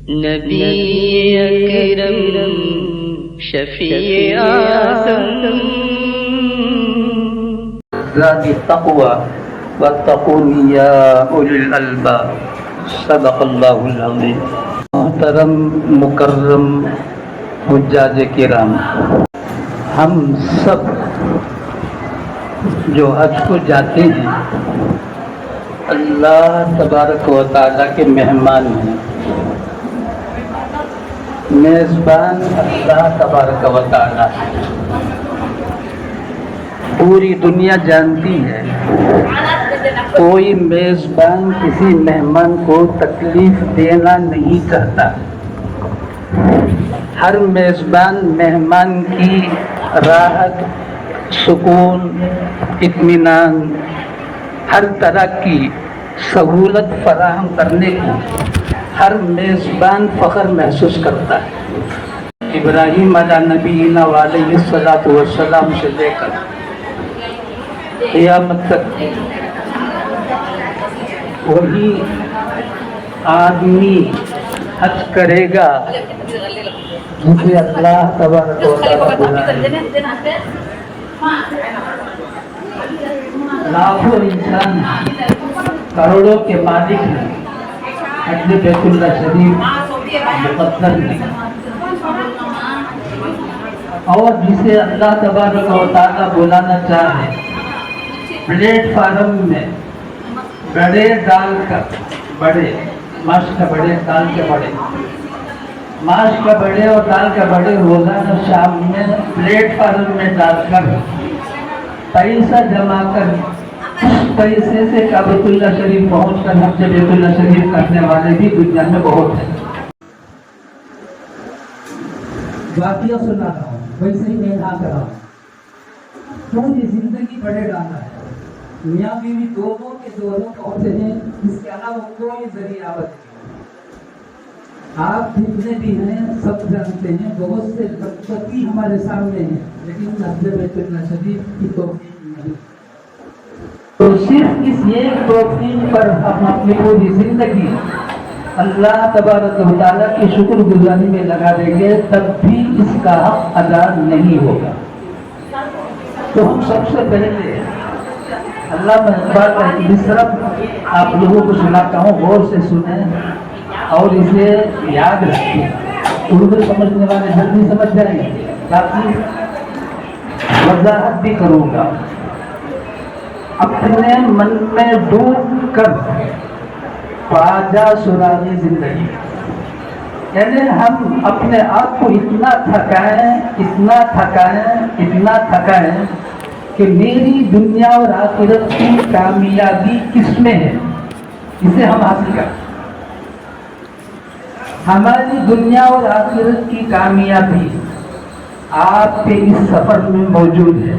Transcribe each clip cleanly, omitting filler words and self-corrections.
نبی اکرم شفیع اعظم ذات التقوى واتقون یا اولی الالباب صدق اللہ العظیم۔ محترم مکرم حجاج کرام، ہم سب جو حج کو جاتے ہیں اللہ تبارک و تعالیٰ کے مہمان ہیں، میزبان اللہ تبارک و تعالیٰ ہے۔ پوری دنیا جانتی ہے کوئی میزبان کسی مہمان کو تکلیف دینا نہیں چاہتا۔ ہر میزبان مہمان کی راحت، سکون، اطمینان، ہر طرح کی سہولت فراہم کرنے کو ہر میزبان فخر محسوس کرتا ہے۔ ابراہیم علیہ نبینا علیہ الصلاۃ والسلام سے لے کر قیامت تک وہی آدمی حج کرے گا جسے اللہ تبارک و تعالیٰ بلائے۔ لاکھوں انسان کروڑوں کے مالک ہیں، حج بیت اللہ شریف مقدر ہے، اور جسے اللہ تبارک و تعالیٰ بلانا چاہے پلیٹ فارم میں بڑے ڈال کر بڑے، ماش کا بڑے دال کے بڑے، ماش کا بڑے اور دال کا بڑے روزانہ شام میں پلیٹ فارم میں ڈال کر پیسہ جمع کر اس پیسے سے کعبۃ اللہ شریف پہنچ کر حج بیت اللہ شریف کرنے والے بھی دنیا میں بہت ہیں۔ واقعہ سنا رہا ہوں، ویسے ہی میں کر رہا ہوں۔ پوری زندگی بڑے ڈالا ہے، میاں بیوی دونوں کے دونوں پہنچے ہیں، اس کے علاوہ کوئی ذریعہ آمد نہیں۔ آپ جتنے بھی ہیں سب جانتے ہیں، بہت سے لقبی ہمارے سامنے ہیں، لیکن حج بیت اللہ شریف کی توفیق نہیں۔ تو صرف اس ایک توفیق پر ہم اپنی پوری زندگی اللہ تبارک و تعالیٰ کی شکر گزاری میں لگا دیں گے، تب بھی اس کا حق ادا نہیں ہوگا۔ تو ہم سب سے پہلے اللہ میں اقبال کا ایک مصرع آپ لوگوں کو سناتا ہوں، غور سے سنیں اور اسے یاد رکھیں۔ اردو سمجھنے والے جلدی سمجھ جائیں گے، باقی وضاحت بھی کروں گا۔ اپنے من میں ڈوب کر پاجا سراغِ زندگی، یعنی ہم اپنے آپ کو اتنا تھکائیں کہ میری دنیا اور آخرت کی کامیابی کس میں ہے، اسے ہم حاصل کریں۔ ہماری دنیا اور آخرت کی کامیابی آپ کے اس سفر میں موجود ہے۔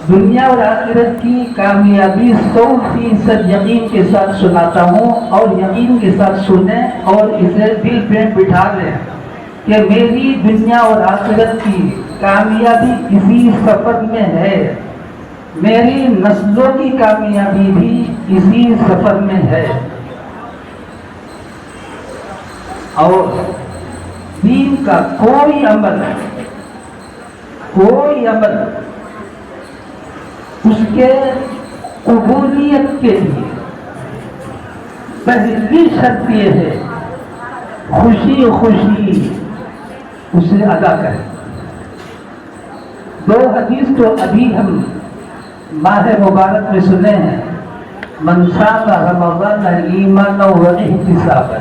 دنیا اور آخرت کی کامیابی 100% یقین کے ساتھ سناتا ہوں، اور یقین کے ساتھ سنیں اور اسے دل پہ بٹھا لیں کہ میری دنیا اور آخرت کی کامیابی اسی سفر میں ہے، میری نسلوں کی کامیابی بھی اسی سفر میں ہے۔ اور دین کا کوئی عمل اس کے قبولیت کے لیے پہلی شرط یہ ہے خوشی اسے ادا کریں۔ دو حدیث تو ابھی ہم ماہ مبارک میں سنے ہیں، من صام رمضان ایمانا واحتسابا،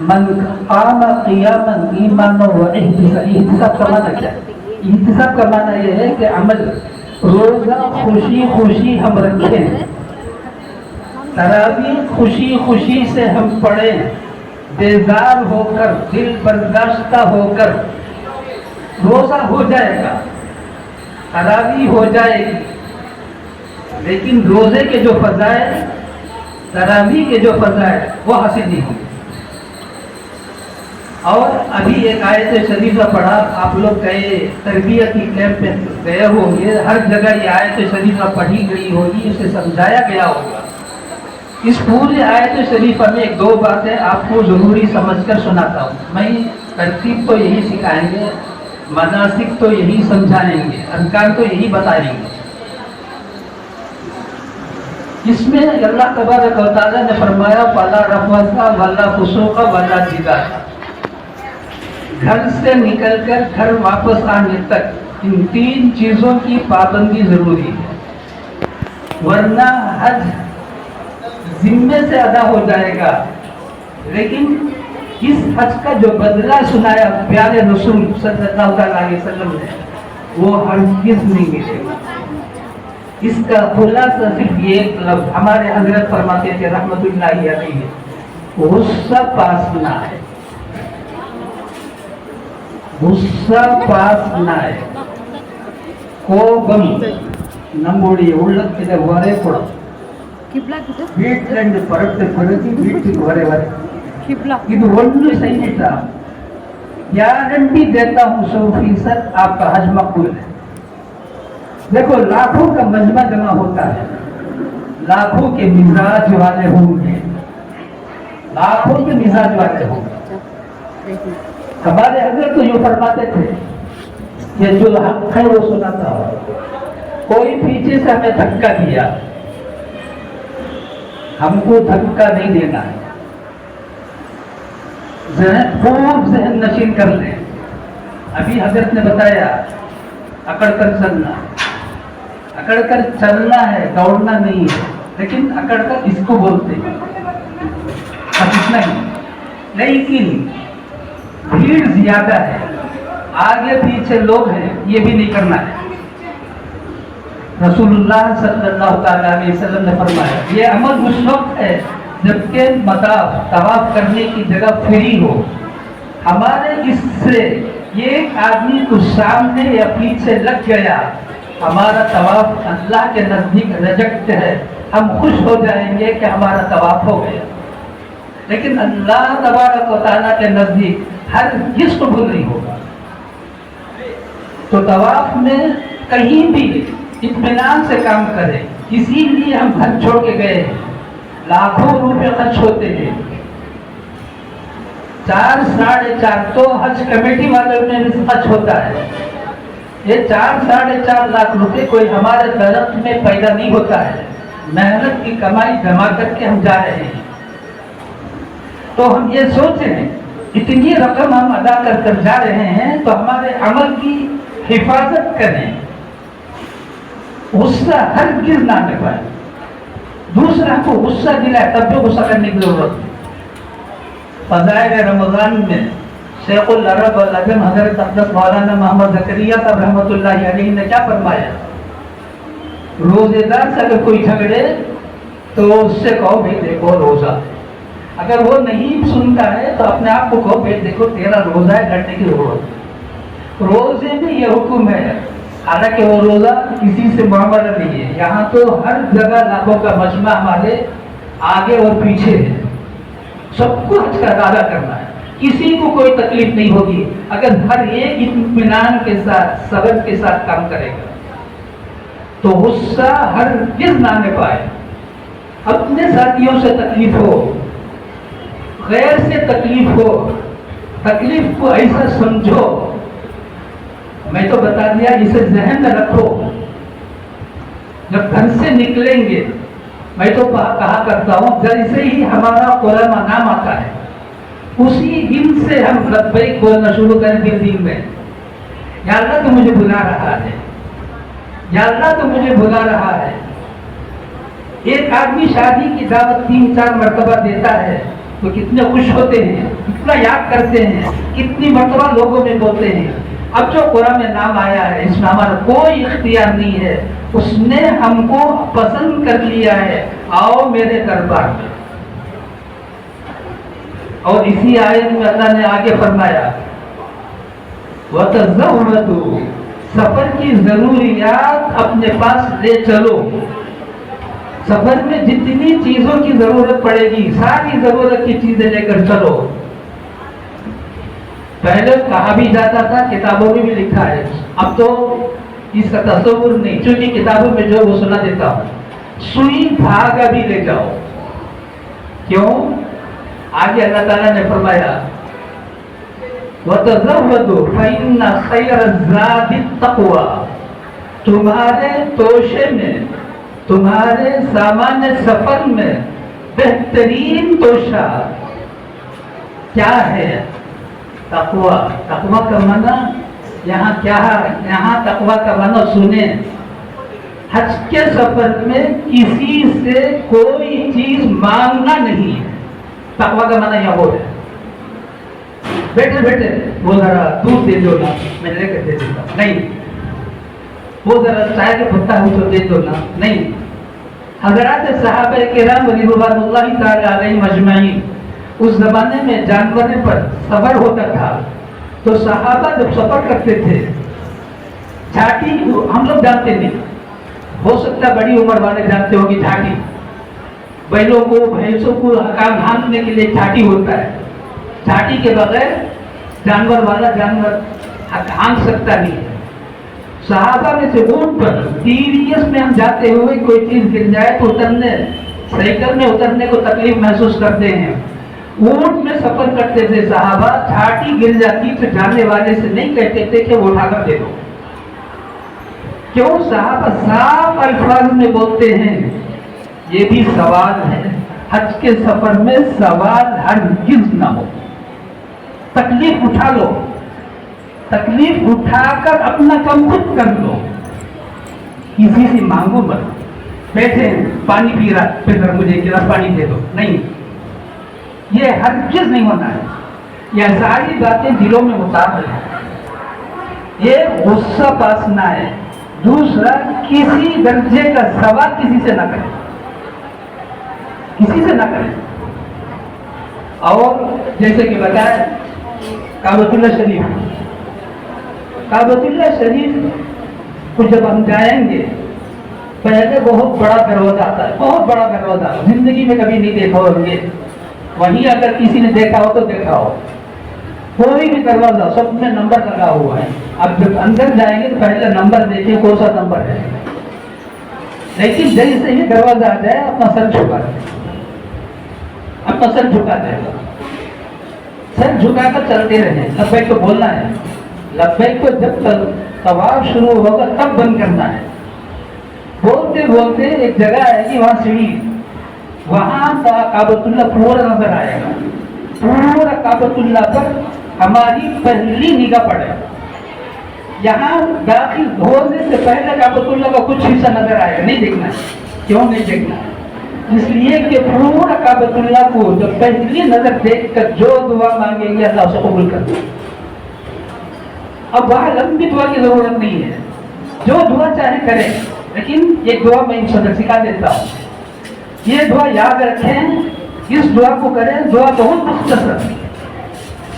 من قام قیاما ایمانا واحتسابا۔ احتساب کا معنی کیا ہے؟ احتساب کا معنی یہ ہے کہ عمل روزہ خوشی ہم رکھیں، تراویح خوشی سے ہم پڑھیں، بیزار ہو کر، دل برداشتہ ہو کر۔ روزہ ہو جائے گا، تراویح ہو جائے گی، لیکن روزے کے جو فضائل، تراویح کے جو فضائل وہ حاصل نہیں ہوں گے۔ اور ابھی ایک آیت شریفہ پڑھا، آپ لوگ گئے تربیتی کیمپ میں گئے ہوں گے، ہر جگہ یہ آیت شریفہ پڑھی گئی ہوگی، اسے سمجھایا گیا ہوگا इस पूरी आयत शरीफा में एक दो बातें आपको जरूरी समझकर सुनाता हूँ। मैं तरतीब तो यही सिखाएंगे, मनासिक तो यही समझाएंगे, अरकान तो यही बताएंगे। इसमें अल्लाह तबारक व तआला ने फरमाया वला रफ़सा वला फुसूका वला जिदाल। घर से निकलकर घर वापस आने तक इन तीन चीजों की पाबंदी जरूरी है, वरना हज जिम्मे से अदा हो जाएगा। लेकिन इस हज का जो बदला सुनाया प्यारे रसूल सल्लल्लाहु अलैहि वसल्लम ने, वो हरगिज़ नहीं मिलेगा। इसका खुलासा सिर्फ ये एक लफ्ज़ हमारे हजरत फरमाते थे रहमतुल्लाहि अलैहि, गुस्सा पास ना है, गुस्सा पास ना है, கோபம் நம்முடைய உள்ளத்தில் வரக்கூடாது. வீட்டிலிருந்து புறப்பட்ட பிறகு வீட்டுக்கு வரை இது ஒன்று செய்யிட்டா गारंटी देता हूँ 100% आपका हज मकबूल है। देखो लाखों का मजमा जमा होता है, लाखों के मिजाज वाले होंगे, लाखों के मिजाज वाले होंगे। हमारे हजरत तो यूँ फरमाते थे कि जो हक है वो सुनाता हो, कोई पीछे से हमें धक्का दिया, हमको धक्का नहीं देना है, खूब जहन नशीन कर ले। अभी हजरत ने बताया अकड़ कर चलना, अकड़ कर चलना है, दौड़ना नहीं है। लेकिन अकड़ कर इसको बोलते हैं, बस इतना ही। लेकिन भीड़ ज्यादा है, आगे पीछे लोग हैं, ये भी नहीं करना है। रसूलुल्लाह सल्लल्लाहु अलैहि वसल्लम ने फरमाया ये अमल उस वक्त है जबकि मताफ तवाफ करने की जगह फ्री हो। हमारे इससे एक आदमी को सामने या पीछे लग गया, हमारा तवाफ अल्लाह के नजदीक रिजेक्ट है। हम खुश हो जाएंगे कि हमारा तवाफ हो गया, लेकिन अल्लाह तबारक व तआला के नजदीक हर किस कबूल नहीं होगा। तो तवाफ में कहीं भी इत्मीनान से काम करें, इसीलिए हम घर छोड़ के गए हैं। लाखों रुपए खर्च होते हैं, 4 साढ़े 4 तो हज कमेटी वालों में भी खर्च होता है। ये 4 साढ़े 4 लाख रुपए कोई हमारे दरख्त में पैदा नहीं होता है, मेहनत की कमाई जमा करके हम जा रहे हैं। तो हम ये सोचें इतनी रकम हम अदा कर कर जा रहे हैं तो हमारे अमल की हिफाजत करें, गुस्सा हरगिज़ ना दिखाएं। दूसरा को गुस्सा दिलाए तब भी गुस्सा करने की जरूरत है। फज़ाइल रमज़ान में शेखुल अरब वल अजम हज़रत अक़दस मौलाना मोहम्मद ज़करिया साहब रहमतुल्लाहि अलैहि ने क्या फरमाया, रोजेदार से अगर कोई झगड़े तो उससे कहो भाई देखो रोजा, अगर वो नहीं सुनता है तो अपने आप को कहो भाई देखो तेरा रोजा है, लड़ने की जरूरत है। रोजे में ये हुक्म है, हालांकि वो रोजा किसी से मामला नहीं है। यहाँ तो हर जगह लाखों का मजमा हमारे आगे और पीछे है, सबको हज का अदा करना है, किसी को कोई तकलीफ नहीं होगी अगर हर एक इत्मीनान के साथ सब्र के साथ काम करेगा। तो गुस्सा हर किस ना में पाए, अपने साथियों से तकलीफ हो, गैर से तकलीफ हो, तकलीफ को ऐसा समझो, मैं तो बता दिया, इसे जहन में रखो। जब घर से निकलेंगे, मैं तो कहा करता हूँ जैसे ही हमारा कुरान नाम आता है उसी दिन से हम लब्बैक बोलना शुरू कर दिए दिन में, या अल्लाह तो मुझे बुला रहा है, या अल्लाह तो मुझे बुला रहा है। एक आदमी शादी की दावत 3-4 मरतबा देता है तो कितने खुश होते हैं, कितना याद करते हैं, कितनी मरतबा लोगों में बोलते हैं। अब जो कुरान में नाम आया है इसमें हमारा कोई इख्तियार नहीं है, उसने हमको पसंद कर लिया है, आओ मेरे दरबार में। और इसी आयत में अल्लाह ने आगे फरमाया वतज़व्वदू, सफर की जरूरियात अपने पास ले चलो। सफर में जितनी चीजों की जरूरत पड़ेगी सारी जरूरत की चीजें लेकर चलो। पहले कहा भी जाता था, किताबों में भी लिखा है, अब तो इसका तस्वुर नहीं, क्योंकि किताबों में जो वो सुना देता हूँ, सुई धागा भी ले जाओ, क्यों? आगे अल्लाह ताला ने फरमाया वतज़व्वदू फ़इन्ना ख़ैर ज़ादि तक़वा, तुम्हारे तोशे में, तुम्हारे सामान सफर में बेहतरीन तोशा क्या है? तक़वा। तक़वा का माना यहाँ क्या है? यहाँ तक़वा का माना सुने, हज के सफर में किसी से कोई चीज मांगना नहीं है। तक़वा का माना यह हो है, बेटे बेटे वो जरा दूध दे दो ना, मैं लेकर दे देता हूं, नहीं। वो जरा चाय का पत्ता हो तो दे दो ना, नहीं। हज़रात सहाबा किराम रिज़वानुल्लाहि ताला अलैहिम अजमईन, उस जमाने में जानवरों पर सफर होता था, तो सहाबा जब सफर करते थे, झाटी हम लोग जानते नहीं, हो सकता बड़ी उम्र वाले जानते हो कि झाटी, बैलों को भैंसों को हकाम हाँकने के लिए झाटी होता है। झाटी के बगैर जानवर वाला जानवर हाँक सकता नहीं है। सहाबा में से ऊंट पर टीवीएस में हम जाते हुए कोई चीज गिर जाए तो उतरने, साइकिल में उतरने को तकलीफ महसूस करते हैं। ऊंट में सफर करते थे सहाबा, झाटी गिर जाती तो जाने वाले से नहीं कहते थे कि वो उठाकर दे दो। क्यों? साहब साफ अल्फाज में बोलते हैं, ये भी सवाल है, हज के सफर में सवाल हरगिज़ ना हो। तकलीफ उठा लो, तकलीफ उठाकर अपना काम खुद कर लो, किसी से मांगो मत। बैठे पानी पी रहा, फिर मुझे एक गिलास पानी दे दो, नहीं, ये हरगिज़ नहीं होना है। यह सारी बातें दिलों में उतार है, ये गुस्सा पासना है। दूसरा, किसी दर्जे का सवाल किसी से ना करें, किसी से ना करें। और जैसे कि बताया काबतुल्लाह शरीफ, काबतुल्लाह शरीफ को जब हम जाएंगे, पहले बहुत बड़ा दरवाजा आता है, बहुत बड़ा दरवाजा, जिंदगी में कभी नहीं देखा होंगे। वहीं अगर किसी ने देखा हो तो देखा हो, कोई भी दरवाजा सब में नंबर लगा हुआ है। अब जब अंदर जाएंगे तो पहले नंबर देखिए कौन सा नंबर है, लेकिन जैसे ही दरवाजा आ जाए अपना सर झुका दे, अपना सर झुका दे, सर झुकाकर चलते रहे। लब्बैक को बोलना है, लब्बैक को जब तक तवाफ शुरू होगा तब बंद करना है। बोलते बोलते एक जगह है कि वहाँ सीढ़ी, वहाँ का काबतुल्लाह पूरा नजर आएगा, पूरा काबतुल्लाह पर हमारी पहली निगाह पड़े। यहाँ दाखिल होने से पहले काबतुल्लाह का कुछ हिस्सा नजर आएगा, नहीं देखना। क्यों नहीं देखना? इसलिए कि पूरा काबतुल्लाह को जब पहली नजर देखकर जो दुआ मांगेंगे अल्लाह उसे कबूल कर दे। अब वहाँ लंबी दुआ की जरूरत नहीं है, जो दुआ चाहे करें, लेकिन एक दुआ मैं इंशाअल्लाह सिखा देता हूँ। ये दुआ याद रखें, इस दुआ को करें। दुआ बहुत मुख्तसर,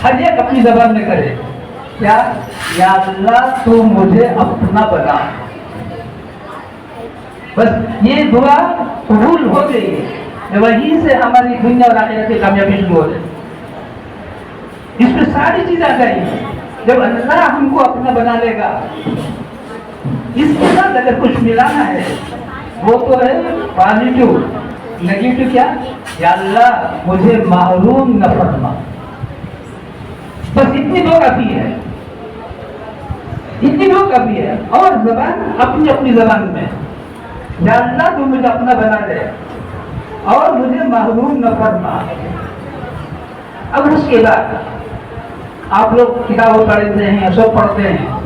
हर एक अपनी जबान में करे। क्या? या अल्लाह तू मुझे अपना बना। बस ये दुआ कबूल हो गई, वहीं से हमारी दुनिया और आखिरत की कामयाबी शुरू हो गई। इसमें सारी चीजें आ जाएंगी जब अल्लाह हमको अपना बना लेगा। इसके साथ अगर कुछ मिलाना है वो तो है पॉजिटिव, नेगेटिव क्या? या अल्लाह मुझे महरूम न फरमा। बस इतनी दो काफी है, इतनी दो काफी है। और जबान अपनी अपनी जबान में, या अल्लाह तू मुझे अपना बना दे और मुझे महरूम न फरमा। अब उसके बाद आप लोग किताबें पढ़ते हैं, सब पढ़ते हैं।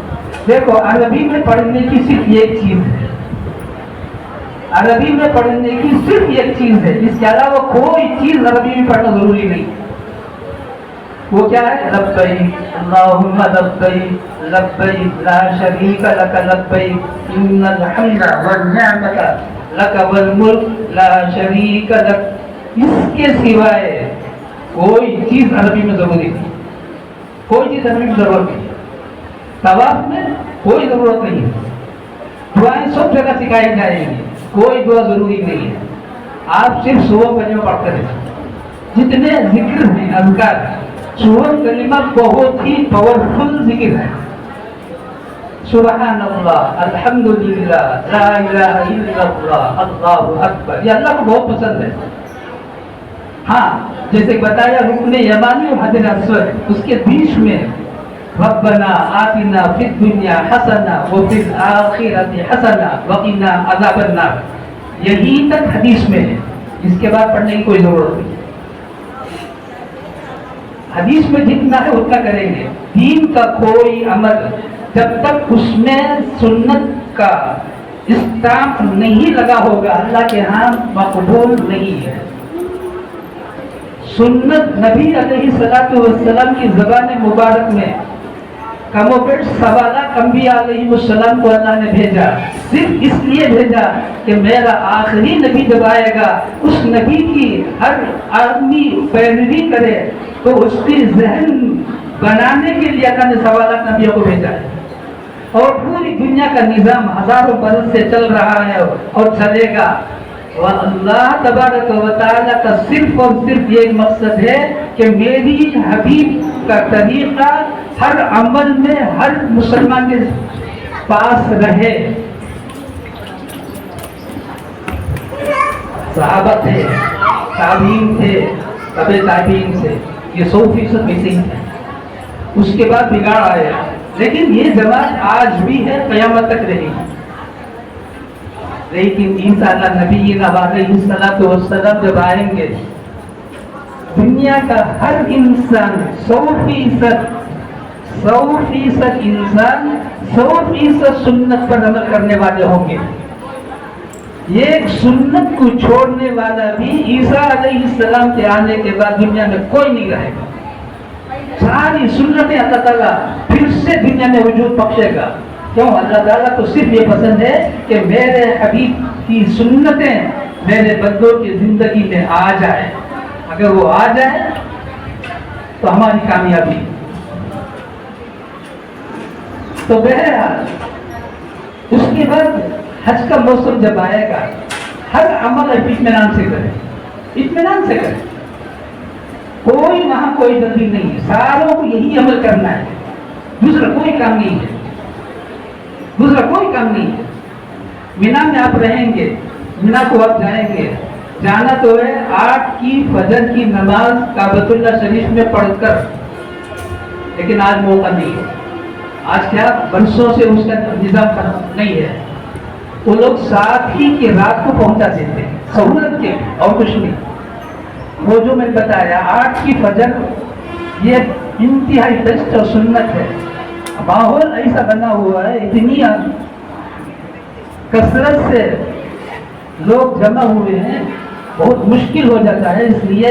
देखो अरबी में पढ़ने की सिर्फ एक चीज है, अरबी में पढ़ने की सिर्फ एक चीज है, इसके अलावा कोई चीज अरबी में पढ़ना जरूरी नहीं। वो क्या है? लब्बैक अल्लाहुम्मा लब्बैक लब्बैक ला शरीका लक लब्बैक इन्नल हम्दा वन निअमता लक वल मुल्क ला शरीका लक। इसके सिवाय कोई चीज अरबी में जरूरी नहीं, कोई चीज अरबी में जरूरत नहीं। तवाफ में कोई जरूरत नहीं है, दुआएं सब जगह सिखाई जाएंगी, कोई दुआ जरूरी नहीं है। आप सिर्फ सुबह कलिमा पढ़ते रहे। जितने जिक्र हैं अज़कार, सुबह कलिमा बहुत ही पावरफुल जिक्र है। सुबहान अल्लाह, अल्हम्दुलिल्लाह, ला इलाहा इल्लल्लाह, अल्लाहु अकबर, ये अल्लाह को बहुत पसंद है। हाँ, जैसे बताया रुकने यमानी और हजर अस्वद, उसके बीच में रब्बना आतिना फिद दुनिया हसना व फिल आखिरति हसना व क़िना अज़ाबन नार, यही तक हदीस में है, इसके बाद पढ़ने की कोई जरूरत नहीं। हदीस में जितना है उतना करेंगे। दीन का कोई अमल जब तक उसमें सुन्नत का स्टाम्प नहीं लगा होगा अल्लाह के यहाँ मकबूल नहीं है। सुन्नत नबी अलैहिस्सलातु वस्सलाम की ज़बान मुबारक में कमोबेश सवाला अंबिया अलैहिस्सलाम को अल्लाह ने भेजा, सिर्फ इसलिए भेजा कि मेरा आखिरी नबी जब आएगा उस नबी की हर आदमी पैरवी करे, तो उसकी जहन बनाने के लिए अल्लाह ने सवाला नबियों को भेजा है। और पूरी दुनिया का निज़ाम हजारों बरस से चल रहा है और चलेगा। और अल्लाह तबारक व तआला का सिर्फ और सिर्फ ये मकसद है कि मेरी हबीब का तरीका हर अमल में हर मुसलमान के पास रहे। सहाबा थे, ताबीन थे, तबे ताबीन से, ये 100% वैसे ही है। उसके बाद बिगाड़ आया, लेकिन ये जमात आज भी है, क़यामत तक रहेगी। लेकिन इंशाअल्लाह नबी अलैहिस्सलातु वस्सलाम जब आएंगे, दुनिया का हर इंसान 100% इंसान 100% सुन्नत पर अमल करने वाले होंगे। एक सुन्नत को छोड़ने वाला भी ईसा अलैहिस्सलाम के आने के बाद दुनिया में कोई नहीं रहेगा। सारी सुन्नतें अल्लाह ताला फिर से दुनिया में वजूद बख्शेगा। क्यों? अल्लाह ताला को सिर्फ ये पसंद है कि मेरे हबीब की सुन्नतें मेरे बंदों की जिंदगी में आ जाए। अगर वो आ जाए तो हमारी कामयाबी। तो बहरहाल उसके बाद हज का मौसम जब आएगा, हर अमल इत्मीनान से करें, इत्मीनान से करें। कोई वहां कोई जल्दी नहीं है, सारों को यही अमल करना है, दूसरा कोई काम नहीं है, दूसरा कोई काम नहीं है। मीना में आप रहेंगे, मीना को आप जाएंगे, जाना तो है 8 की फजर की नमाज काबतुल्लाह शरीफ में पढ़कर, लेकिन आज मौका नहीं है। आज क्या बरसों से उसका निजाम नहीं है। वो लोग 7 ही की रात को पहुंचा देते हैं, सहूलत के, और कुछ नहीं। वो जो मैंने बताया 8 की फजर, ये इंतहाई बेस्ट और सुन्नत है। माहौल ऐसा बना हुआ है, इतनी कसरत से लोग जमा हुए हैं, बहुत मुश्किल हो जाता है। इसलिए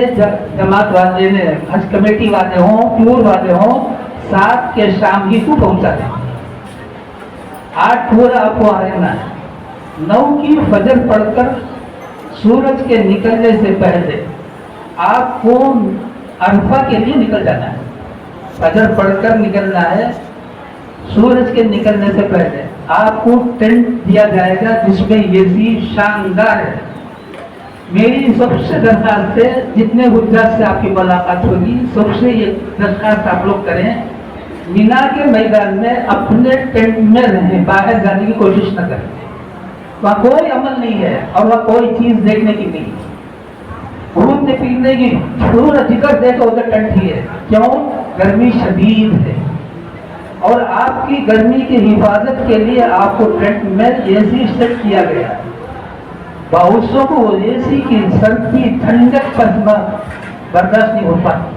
जमात वाले ने, हज कमेटी वाले हों, टूर वाले हों, 7 के शाम ही को पहुंचा दें। 8 पूरा आपको रहना है। 9 की फजर पढ़कर सूरज के निकलने से पहले आपको अरफा के लिए निकल जाना है। फजर पढ़कर निकलना है। सूरज के निकलने से पहले आपको टेंट दिया जाएगा जिसमें एसी शानदार है। मेरी सबसे दरखास्त है, जितने हुज्जाज से आपकी मुलाकात होगी, सबसे ये दरखास्त आप लोग करें, मीना के मैदान में अपने टेंट में रहें, बाहर जाने की कोशिश न करें। वहाँ कोई अमल नहीं है और वहाँ कोई चीज देखने की नहीं, घूमने फिरने की पूरा जिक्र देखो उधर टेंट ही है। क्यों? गर्मी शदीद है और आपकी गर्मी की हिफाजत के लिए आपको टेंट में एसी सेट किया गया है। बाउसों को एसी की सर्दी ठंडक पर बर्दाश्त नहीं हो पाती।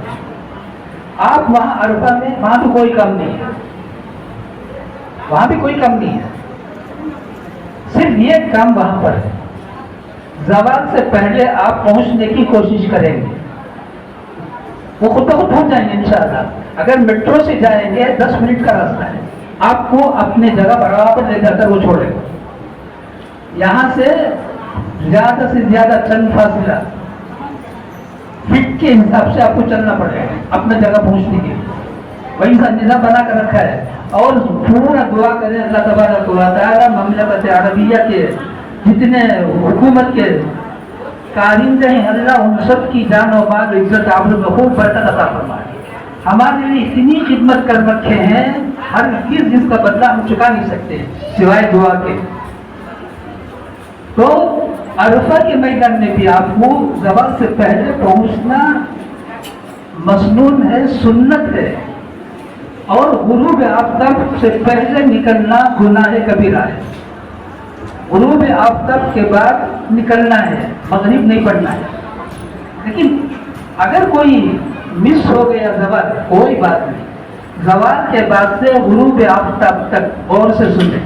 आप वहां अरफा में, वहां भी कोई काम नहीं है, वहां भी कोई काम नहीं है, सिर्फ ये काम वहां पर है। ज़वाल से पहले आप पहुंचने की कोशिश करेंगे, वो खुद ब खुद पहुंच जाएंगे इंशाअल्लाह। अगर मेट्रो से जाएंगे 10 मिनट का रास्ता है, आपको अपने जगह बराबर ले जाकर वो छोड़ेगा। यहाँ से ज्यादा से ज्यादा चंद फासला फिट के हिसाब से आपको चलना पड़ेगा अपने जगह पहुंचने के लिए। वही सा निज़ाम बना कर रखा है। और पूरा दुआ करें अल्लाह तबारक व तआला ममलकत अरबिया के जितने हुकूमत के कारिंदे हैं, अल्लाह उन सब की जान और माल इज्जत आबरू में खूब बरकत अता फरमाए। हमारे लिए इतनी खिदमत कर रखे हैं, हर चीज जिसका बदला हम चुका नहीं सकते सिवाय दुआ के। तो अरफा के मैदान में भी आपको ज़वाल से पहले पहुंचना मसनून है, सुन्नत है, और गुरूब आफ्ताब से पहले निकलना गुनाह कबीरा है। गुरूब आफ्ताब के बाद निकलना है, मगरिब नहीं पढ़ना है। लेकिन अगर कोई मिस हो गया ज़वाल, कोई बात नहीं, ज़वाल के बाद से गुरूब आफ्ताब तक गौर से सुने।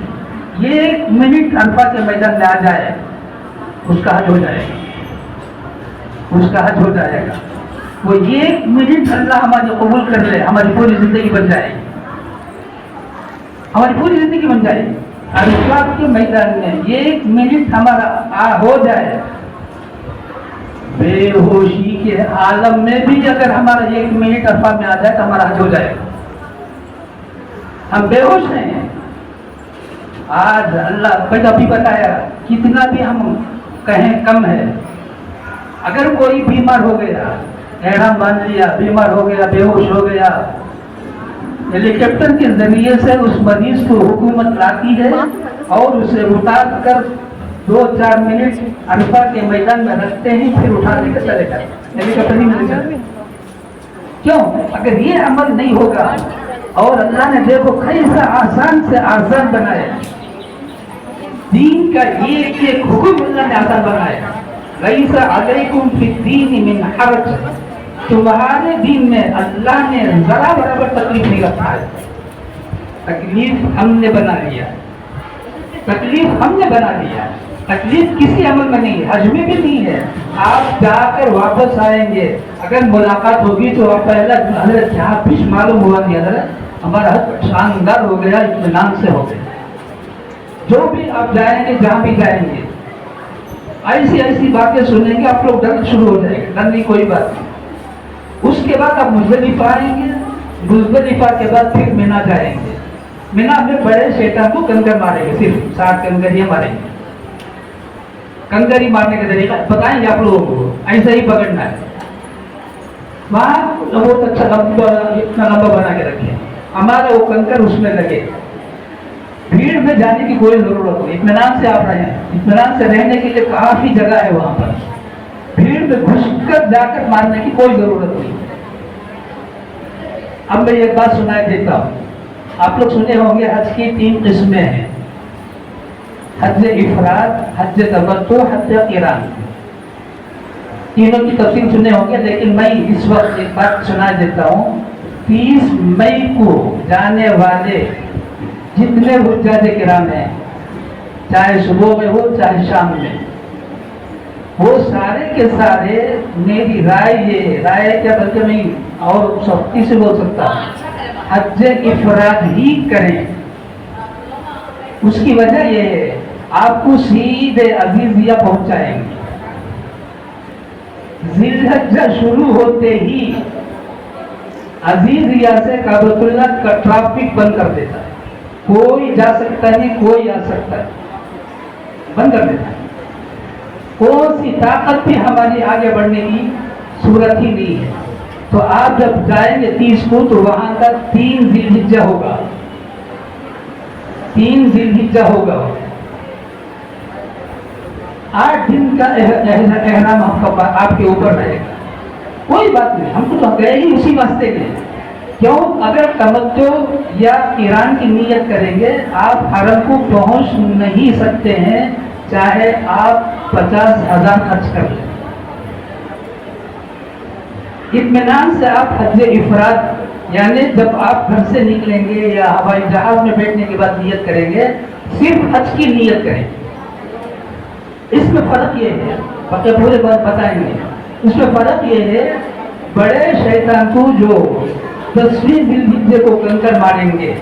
ये 1 मिनट अरफा के मैदान में आ जाए, उसका हज हो जाएगा, उसका हज हो जाएगा। वो 1 मिनट अल्लाह हमारी कबूल कर ले, हमारी पूरी जिंदगी बन जाएगी, हमारी पूरी जिंदगी बन जाएगी। अरफा के मैदान में 1 मिनट हमारा हो जाए, बेहोशी के आलम में भी अगर हमारा 1 मिनट अरफा में आ जाए तो हमारा हज हो जाएगा। हम बेहोश हैं आज, अल्लाह पहले अभी बताया, कितना भी हम कहें कम है। अगर कोई बीमार हो गया, एहराम बांध लिया, बीमार हो गया, बेहोश हो गया, हेलीकॉप्टर के जरिए से उस मरीज को हुकूमत लाती है और उसे उतार कर 2-4 मिनट अरफा के मैदान में रखते हैं, फिर उठा लेकर चले जाते, हेलीकॉप्टर ही मिल जाए। क्यों? अगर ये अमल नहीं होगा, और अल्लाह ने देखो कैसा आसान से आसान बनाया, दीन का एक हुक्म अल्लाह ने आसान बनाया। लैसा अलैकुम फिद्दीन मिन हरज, तुम्हारे दीन में अल्लाह ने जरा बराबर तकलीफ नहीं रखा है। तकलीफ हमने बना लिया, तकलीफ हमने बना लिया। तकलीफ किसी अमल में नहीं है, हज में भी नहीं है। आप जाकर वापस आएंगे, अगर मुलाकात होगी तो आप पहला हजरत यहाँ कुछ मालूम हुआ कि हजरत हमारा हज शानदार हो गया, इत्मीनान से हो गया। जो भी आप जाएंगे, जहाँ भी जाएंगे, ऐसी ऐसी बातें सुनेंगे, आप लोग डर शुरू हो जाएंगे, डर नहीं कोई बात नहीं। उसके बाद आप मुज़दलिफा आएंगे, मुज़दलिफा के बाद फिर मिना जाएंगे। मिना में बड़े शैतान को कंकर मारेंगे, सिर्फ 60 कंकरियां मारेंगे। कंकरी मारने का तरीका बताएंगे आप लोगों को, ऐसा ही पकड़ना है। वहाँ बहुत अच्छा लंबा, इतना लंबा बना के रखे, हमारा वो कंकर उसमें लगे। भीड़ में जाने की कोई जरूरत नहीं, इत्मीनान से आप रहें। इत्मीनान से रहने के लिए काफी जगह है वहां पर, भीड़ में घुसकर जाकर मारने की कोई जरूरत नहीं। अब मैं एक बात सुनाई देता हूँ, आप लोग सुने होंगे हज की 3 किस्में हैं, हज इफराद, हज तमत्तु, हज क़िरान। तीनों की तफसील सुने होंगे, लेकिन मैं इस वक्त एक बात सुना देता हूँ। 30 मई को जाने वाले जितने हुज्जाज किराम हैं, चाहे सुबह में हो चाहे शाम में, वो सारे के सारे, मेरी राय ये है, राय क्या बल्कि नहीं और सख्ती से बोल सकता, हज इफराद ही करें। उसकी वजह ये है, आपको सीधे अजीजिया पहुंचाएंगे। जिलहज्जा शुरू होते ही अजीजिया से काबतुल्लाह का ट्रैफिक बंद कर देता है, कोई जा सकता नहीं, कोई आ सकता है, बंद कर देता है। कौन सी ताकत भी हमारी आगे बढ़ने की सूरत ही नहीं है। तो आप जब जाएंगे 30 को, तो वहां का 3 जिलहिज्जा होगा, 3 जिलहिज्जा होगा। 8 दिन का एहराम आपके ऊपर रहेगा, कोई बात नहीं, हमको तो गए ही उसी वास्ते के। क्यों? अगर तमत्तु या क़िरान की नीयत करेंगे, आप हरम को पहुंच नहीं सकते हैं, चाहे आप 50,000 खर्च कर लें। इत्मीनान से आप हज इफराद, यानी जब आप घर से निकलेंगे या हवाई जहाज में बैठने के बाद नियत करेंगे, सिर्फ हज की नियत करें। इसमें फर्क ये है, पक्के पूरे बात बताएंगे, इसमें फर्क ये है, बड़े शैतान को जो 10वीं जिलहिज्जे को कंकर मारेंगे,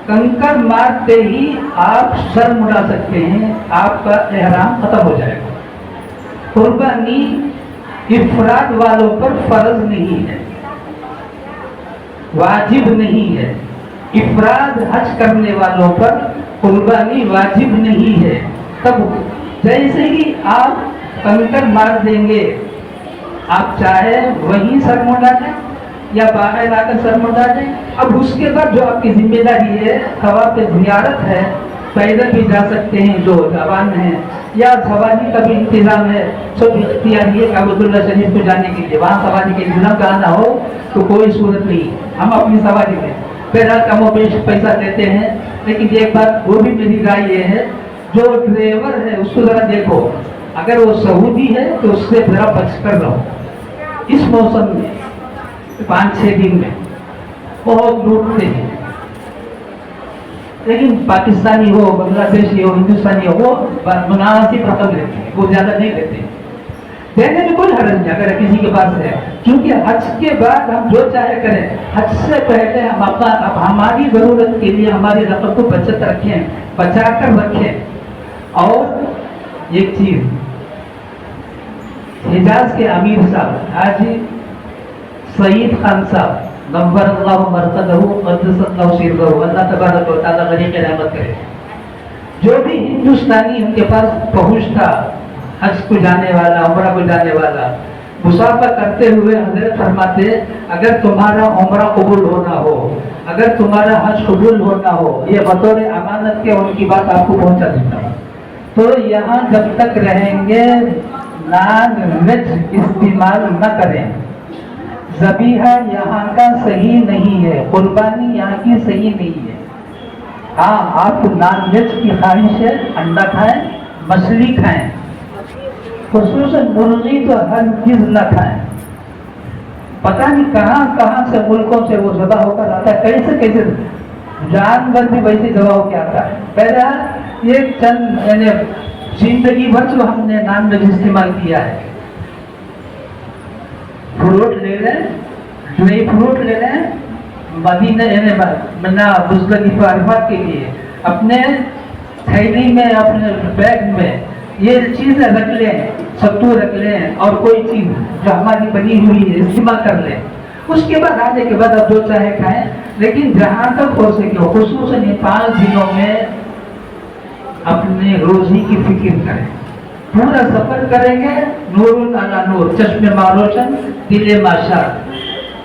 कंकर मारते ही आप सर मुड़ा सकते हैं, आपका एहराम खत्म हो जाएगा। कुर्बानी इफराद वालों पर फर्ज नहीं है, वाजिब नहीं है। इफराद हज करने वालों पर कुर्बानी वाजिब नहीं है। तब जैसे ही आप कंकर मार देंगे, आप चाहे वहीं सर मुड़ा दें या बाहर लाकर सर मुड़ा दें। अब उसके बाद जो आपकी जिम्मेदारी है, तवाफ ज़ियारत है, पैदल भी जा सकते हैं जो जवान हैं, या सवारी का भी इंतजाम है, सब इख्तियार है काबतुल्लाह शरीफ को जाने के लिए। वहाँ सवारी के इंतजाम कराना हो तो कोई सूरत नहीं, हम अपनी सवारी में पैदल कमो बेश पैसा देते हैं। लेकिन एक बात वो भी मेरी राय ये है, जो ड्राइवर है उसको जरा देखो, अगर वो सऊदी है तो उससे जरा बच कर रहो। इस मौसम में 5-6 दिन में बहुत लूटते हैं, लेकिन पाकिस्तानी हो, बांग्लादेशी हो, हिंदुस्तानी हो, वो मुनासिब रकम लेते हैं, वो ज्यादा नहीं लेते। देने में कोई हर्ज नहीं अगर किसी के पास है, क्योंकि हज के बाद हम जो चाहे करें, हज से पहले हम अपना हमारी जरूरत के लिए हमारी रकम को बचत रखें, बचा कर रखें। और एक चीज, हिजाज के अमीर साहब हाजी सईद खान साहब गब्बर अल्लाह मरतदहु क़द्दसल्लाहु सिररहु, अल्लाह तबारक व तआला गरीक़ रहमत करे, जो भी हिंदुस्तानी उनके पास पहुंच था हज को जाने वाला, उम्रा को जाने वाला, मुसाफा करते हुए हजरत फरमाते, अगर तुम्हारा उम्रा कबूल होना हो, अगर तुम्हारा हज कबूल होना हो, ये बतौर अमानत के उनकी बात आपको पहुंचा देता हूँ, तो यहाँ जब तक रहेंगे नान वेज इस्तेमाल न करें। ज़बीहा यहाँ का सही नहीं है, कुर्बानी यहाँ की सही नहीं है। हाँ, आप नॉन वेज की ख्वाहिश है, अंडा खाएं, मछली खाएं, खुसूसन मुर्गी तो हर चीज न खाएं। पता नहीं कहाँ कहाँ से मुल्कों से वो ज़बा होकर आता है, कैसे कैसे जानवर भी वैसे ज़बा होकर आता है। पहले ये चंद यानी जिंदगी भर जो हमने नॉन वेज इस्तेमाल किया है, फ्रूट ले लें, ड्राई फ्रूट ले लें, मदीना यानी मन्ना मुज़दलिफ़ा अरफात के लिए अपने थैली में, अपने बैग में ये चीज़ें रख लें, सत्तू रख लें और कोई चीज़ जो हमारी बनी हुई है इस्तेमाल कर लें। उसके बाद आने के बाद आप जो चाहे खाएं, लेकिन जहाँ तक हो सके खुसूसन ये 5 दिनों में अपने रोजी की फिक्र करें। पूरा सफर करेंगे नूरुन अला नूर, चश्मे मारोशन दिले माशार।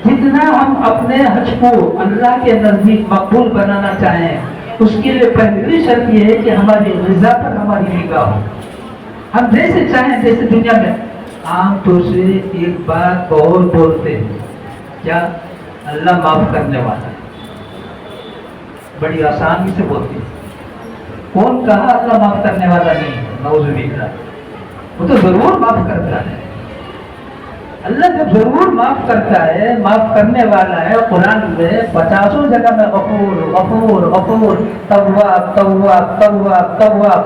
जितना हम अपने हज को अल्लाह के नजदीक मकबूल बनाना चाहें, उसके लिए पहली शर्त यह है कि हमारी ग़िज़ा पर हमारी निगाह हो। हम जैसे चाहें, जैसे दुनिया में आमतौर से एक बात बहुत बोलते हैं, क्या अल्लाह माफ करने वाला है, बड़ी आसानी से बोलते हैं। कौन कहा अल्लाह माफ करने वाला नहीं है? नऊज़ुबिल्लाह, वो तो जरूर माफ करता है। अल्लाह जब जरूर माफ करता है, माफ करने वाला है। कुरान में 50 जगह में गफूर गफूर गफूर, तव्वाब तव्वाब तव्वाब तव्वाब।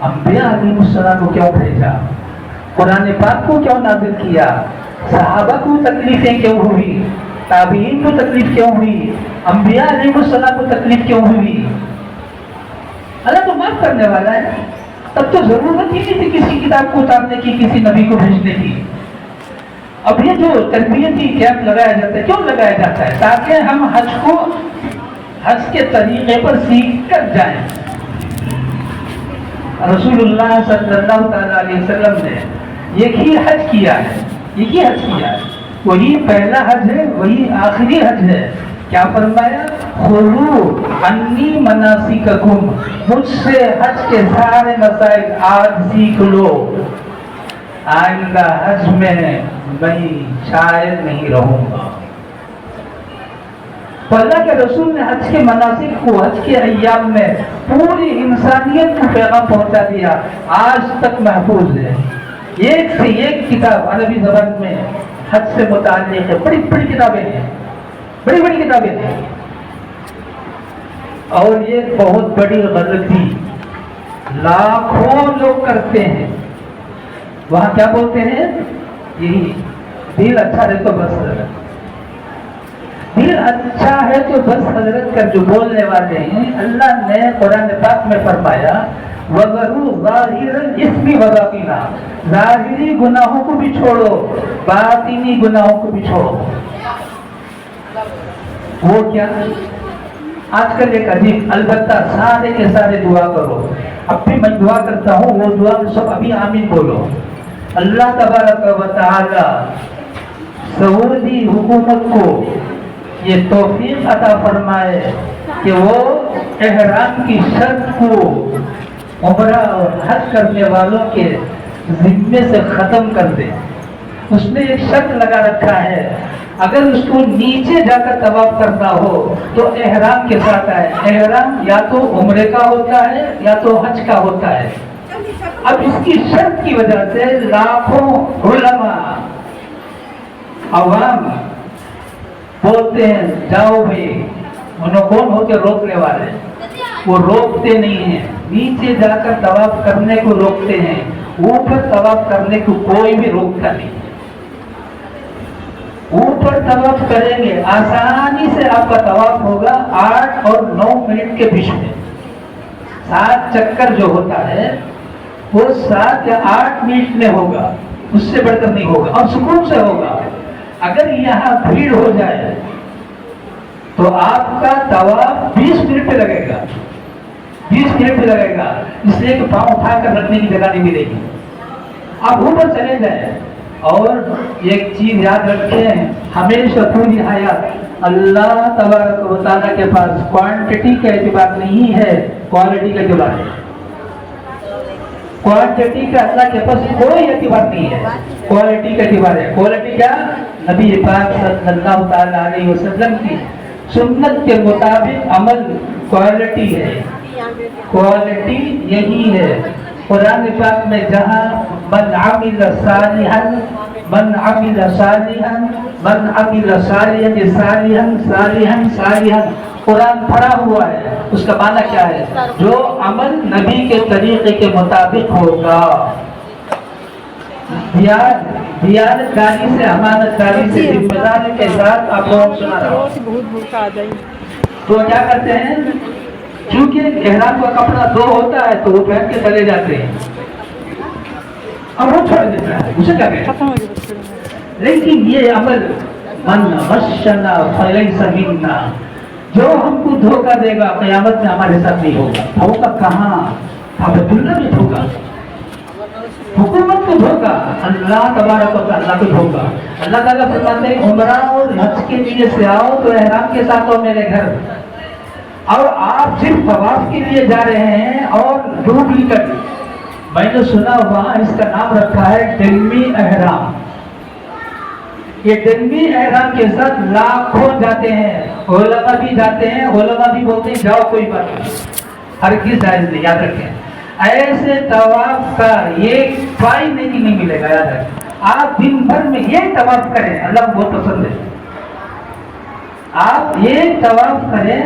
अंबिया अलैहिस्सलाम को क्यों भेजा? कुरान पाक को क्यों नाज़िल किया? सहाबा को तकलीफें क्यों हुई? ताबीन को तकलीफ क्यों हुई? अंबिया अलैहिस्सलाम को तकलीफ क्यों हुई? अल्लाह तो माफ करने वाला है। तब तो जरूरत ही नहीं थी किसी किताब को उतारने की, किसी नबी को भेजने की। अब ये जो तरबियती कैंप लगाया जाता है, क्यों लगाया जाता है? ताकि हम हज को हज के तरीके पर सीख कर जाएं। रसूलुल्लाह सल्लल्लाहु अलैहि वसल्लम ने एक ही हज किया है, एक ही हज किया है, वही पहला हज है, वही आखिरी हज है। क्या फरमाया? खुलू अन्नी मनासिककुम, मुझसे हज के सारे मसाइल आज सीख लो, आइंदा हज में मैं शायद नहीं रहूंगा। तो अल्लाह के रसूल ने हज के मनासिक को हज के अय्याम में पूरी इंसानियत को पैगाम पहुंचा दिया, आज तक महफूज है। एक से एक किताब अरबी ज़बान में हज से मुताल्लिक़ है, बड़ी बड़ी किताबें हैं, बड़ी बड़ी किताबें हैं। और ये बहुत बड़ी गलती लाखों लोग करते हैं। वहां क्या बोलते हैं? यही, दिल अच्छा है तो बस हजरत, दिल अच्छा है तो बस हजरत कर जो बोलने वाले हैं। अल्लाह ने कुरान पाक में फरमाया, वज़रू ज़ाहिरल इस्मी व बातिना, ज़ाहिरी गुनाहों को भी छोड़ो, बातिनी गुनाहों को भी छोड़ो। वो क्या? आजकल एक अजीब, अलबत्ता सारे के सारे दुआ करो। अब भी मैं दुआ करता हूँ, वो दुआ सब अभी आमीन बोलो। अल्लाह तबारक व तआला सऊदी हुकूमत को یہ توفیق عطا فرمائے کہ وہ احرام کی شرط کو عمرہ اور حج کرنے والوں کے ذمے سے ختم کر دے۔ اس نے ایک شرط لگا رکھا ہے، اگر اس کو نیچے جا کر طواف کرنا ہو تو احرام کے ساتھ آئے۔ احرام یا تو عمرے کا ہوتا ہے یا تو حج کا ہوتا ہے۔ اب اس کی شرط کی وجہ سے لاکھوں علماء عوام بولتے ہیں جاؤ بھائی، انہوں کون ہوتے روکنے والے؟ وہ روکتے نہیں ہیں، نیچے جا کر طواف کرنے کو روکتے ہیں، اوپر طواف کرنے کو کوئی بھی روکتا نہیں۔ اوپر طواف کریں گے آسانی سے آپ کا طواف ہوگا 8 اور 9 منٹ کے بیچ میں۔ 7 چکر جو ہوتا ہے وہ 7 یا 8 منٹ میں ہوگا، اس سے بڑھ کر نہیں ہوگا اور سکون سے ہوگا۔ اگر یہاں بھیڑ ہو جائے تو آپ کا طواف 20 منٹ پہ لگے گا، 20 منٹ پہ لگے گا، اس لیے کہ پاؤں اٹھا کر رکھنے کی جگہ نہیں ملے گی۔ آپ اوپر چلے جائیں اور ایک چیز یاد رکھیں، ہمیشہ پوری حیات اللہ تبارک و تعالیٰ کے پاس کوانٹٹی کا اعتبار نہیں ہے، کوالٹی کا اعتبار ہے۔ کوانٹٹی کا اللہ کے پاس کوئی اعتبار نہیں ہے، کوالٹی کا اعتبار ہے۔ کوالٹی کیا؟ نبی پاک صلی اللہ تعالیٰ علیہ وسلم کی سنت کے مطابق عمل کوالٹی ہے، کوالٹی یہی ہے۔ قرآن پاک میں جہاں من عمل صالحا من عمل صالحا من عمل صالحا صالحا صالحا صالحا قرآن پڑھا ہوا ہے، اس کا معنی کیا ہے؟ جو عمل نبی کے طریقے کے مطابق ہوگا، دیانت داری سے، امانت داری سے، ذمہ داری کے ساتھ۔ آپ لوگ سنا رہا ہوں تو کیا کرتے ہیں، کیونکہ احرام کا کپڑا 2 ہوتا ہے تو وہ پہن کے چلے جاتے ہیں اور وہ چھوڑ دیتا ہے، اسے کیا کہتے ہیں؟ لیکن یہ عمل من غشنا فلیس منا، جو ہم کو دھوکہ دے گا قیامت میں ہمارے ساتھ نہیں ہوگا۔ دھوکہ کہاں؟ دنیا میں دھوکہ، حکومت کو دھوکہ، اللہ تبارک و تعالیٰ کو دھوکہ۔ اللہ تعالیٰ فرماتے ہیں عمرہ اور حج کے لیے سے آؤ تو احرام کے ساتھ آؤ میرے گھر، اور آپ صرف طواف کے لیے جا رہے ہیں اور ڈوپلیکیٹ، میں نے سنا وہاں اس کا نام رکھا ہے ڈلمی احرام۔ یہ ڈلمی احرام کے ساتھ لاکھوں جاتے ہیں، علماء بھی جاتے ہیں، علماء بھی بولتے ہیں جاؤ کوئی بات نہیں، ہرگز جائز نہیں، یاد رکھیں۔ ایسے طواف کا ایک پائی نہیں ملے گا، یاد رکھیں۔ آپ دن بھر میں یہ طواف کریں، اللہ کو بہت پسند ہے، آپ یہ طواف کریں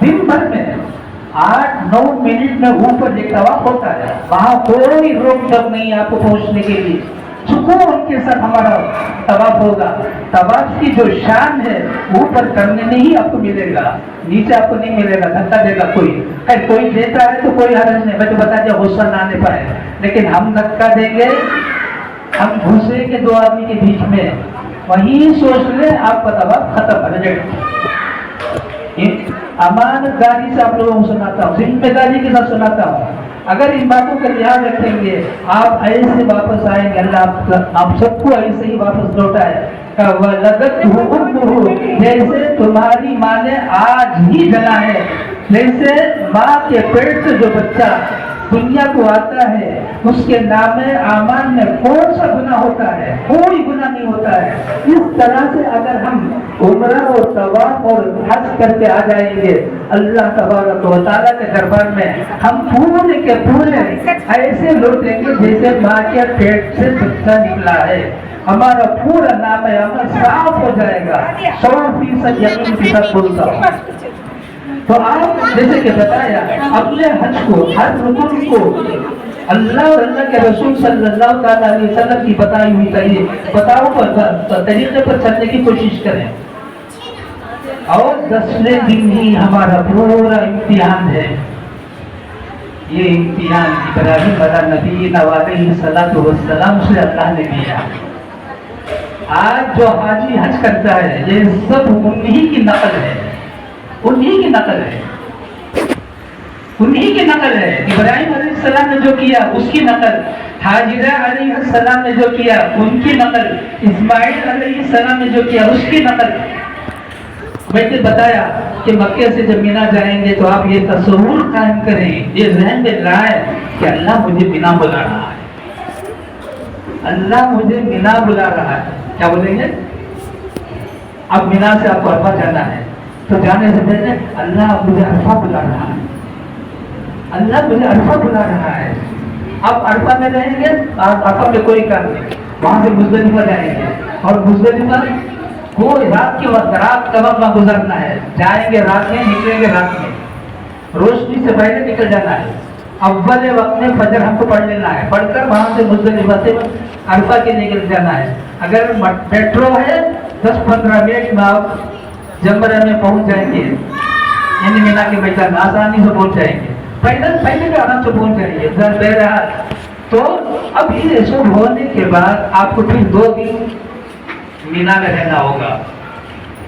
دن بھر میں 8-9 منٹ میں اوپر ایک طواف ہوتا ہے، وہاں کوئی روک ٹوک نہیں آپ کو پہنچنے کے لیے، سکون کے ساتھ ہمارا طواف ہوگا۔ طواف کی جو شان ہے اوپر کرنے میں ہی آپ کو ملے گا، نیچے آپ کو نہیں ملے گا، دھکا دے گا کوئی، خیر کوئی دیتا ہے تو کوئی حرج نہیں، میں تو بتا دیا غصہ نہ آنے پائے، لیکن ہم دھکا دیں گے، ہم گھسیں گے 2 آدمی کے بیچ میں، وہیں سوچ لیں آپ کا طواف ختم ہے، ریجیکٹ۔ امانت داری سے آپ لوگوں کو سناتا ہوں، ذمہ داری کے ساتھ سناتا ہوں، اگر ان باتوں کا لحاظ رکھیں گے آپ ایسے واپس آئیں گے، اللہ آپ سب کو ایسے ہی واپس لوٹائے۔ جیسے تمہاری ماں نے آج ہی جنا ہے، جیسے ماں کے پیٹ سے جو بچہ دنیا کو آتا ہے اس کے نام اعمال میں کون سا گناہ ہوتا ہے؟ کوئی گناہ نہیں ہوتا ہے۔ اس طرح سے اگر ہم عمرہ اور طواف اور حج کر کے آ جائیں گے اللہ تبارک و تعالیٰ کے دربار میں، ہم پورے کے پورے ایسے لوٹیں گے جیسے ماں کے پیٹ سے بچہ نکلا ہے، ہمارا پورا نام عمل صاف ہو جائے گا، 100% یقین کے ساتھ بولتا ہوں۔ تو آپ جیسے کہ بتایا اپنے حج کو، ہر رکن کو اللہ اور اللہ کے رسول صلی اللہ تعالیٰ علیہ وسلم کی بتائی ہوئی طریقے پر چلنے کی کوشش کریں، اور 10ویں دن ہی ہمارا پورا امتحان ہے۔ یہ امتحان ابراہیم علیہ نبی علیہ الصلوۃ والسلام سے اللہ نے دیا۔ آج جو حاجی حج کرتا ہے یہ سب انہی کی نقل ہے، انہی کی نقل ہے، انہی کی نقل ہے۔ ابراہیم علیہ السلام نے جو کیا اس کی نقل، حاجرہ علیہ السلام نے جو کیا ان کی نقل، اسماعیل علیہ السلام نے جو کیا اس کی نقل۔ میں نے بتایا کہ مکے سے جب مینا جائیں گے تو آپ یہ تصور قائم کریں، یہ ذہن میں لائیں کہ اللہ مجھے مینا بلا رہا ہے، اللہ مجھے مینا بلا رہا ہے۔ کیا بولیں گے؟ اب مینا سے آپ کو عرفہ جانا ہے تو جانے سے پہلے اللہ مجھے عرفہ بلا رہا ہے، اللہ مجھے عرفہ بلا رہا ہے۔ اب عرفہ میں رہیں گے، عرفہ میں کوئی کام نہیں، وہاں سے مزدلفہ جائیں گے اور مزدلفہ کو رات کے وقت، رات کا وقت گزرنا ہے، جائیں گے رات میں، نکلیں گے رات میں، روشنی سے پہلے نکل جانا ہے۔ اول وقت میں فجر ہم کو پڑھ لینا ہے، پڑھ کر وہاں سے مزدلفہ سے عرفہ کے نکل جانا ہے۔ اگر میٹرو ہے 10-15 منٹ میں آپ جمرہ میں پہنچ جائیں گے، یعنی مینا کے میدان میں آسانی سے پہنچ جائیں گے، پہلے بھی آرام سے پہنچ جائیں گے۔ بہرحال تو اب یہ سب ہونے کے بعد آپ کو پھر 2 دن مینا میں رہنا ہوگا۔